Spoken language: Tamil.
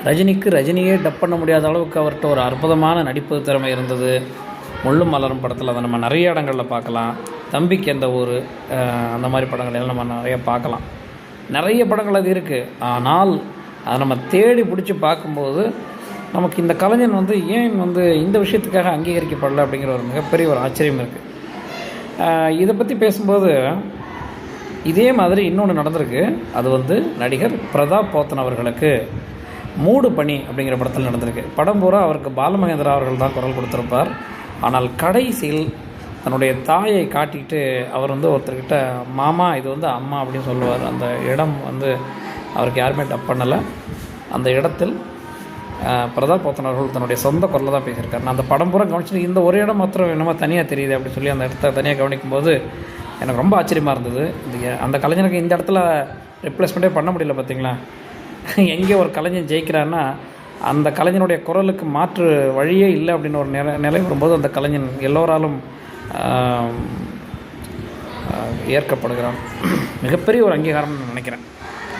ரஜினிக்கு ரஜினியே டப் பண்ண முடியாத அளவுக்கு அவர்கிட்ட ஒரு அற்புதமான நடிப்பு திறமை இருந்தது. முள்ளும் மலரும் படத்தில் அதை நம்ம நிறைய இடங்களில் பார்க்கலாம். தம்பிக்கு எந்த ஊர், அந்த மாதிரி படங்கள் எல்லாம் நம்ம நிறைய பார்க்கலாம். நிறைய படங்கள் அது இருக்குது. ஆனால் அதை நம்ம தேடி பிடிச்சி பார்க்கும்போது நமக்கு இந்த கலைஞன் ஏன் இந்த விஷயத்துக்காக அங்கீகரிக்கப்படலை அப்படிங்கிற ஒரு மிகப்பெரிய ஒரு ஆச்சரியம் இருக்குது. இதை பற்றி பேசும்போது இதே மாதிரி இன்னொன்று நடந்திருக்கு. அது நடிகர் பிரதாப் போத்தன் அவர்களுக்கு மூடு பனி அப்படிங்கிற படத்தில் நடந்திருக்கு. படம் பூரா அவருக்கு பாலுமகேந்திரா அவர்கள் தான் குரல் கொடுத்துருப்பார். ஆனால் கடைசியில் தன்னுடைய தாயை காட்டிக்கிட்டு அவர் ஒருத்தர்கிட்ட மாமா இது அம்மா அப்படின்னு சொல்லுவார். அந்த இடம் அவருக்கு யாருமே டப் பண்ணலை. அந்த இடத்தில் பிரதாப் போத்தன் அவர்கள் தன்னுடைய சொந்த குரலில் தான் பேசியிருக்காரு. நான் அந்த படம் பூரா கவனிச்சுட்டு இந்த ஒரு இடம் மாத்திரம் என்னமோ தனியாக தெரியுது அப்படின்னு சொல்லி அந்த இடத்த தனியாக கவனிக்கும்போது எனக்கு ரொம்ப ஆச்சரியமாக இருந்தது. அந்த கலைஞனுக்கு இந்த இடத்துல ரிப்ளேஸ்மெண்ட்டே பண்ண முடியல. பார்த்திங்களா, எங்கே ஒரு கலைஞன் ஜெயிக்கிறான்னா அந்த கலைஞனுடைய குரலுக்கு மாற்று வழியே இல்லை அப்படின்னு ஒரு நிலை வரும்போது அந்த கலைஞன் எல்லோராலும் ஏற்கப்படுகிறான். மிகப்பெரிய ஒரு அங்கீகாரம்னு நினைக்கிறேன்.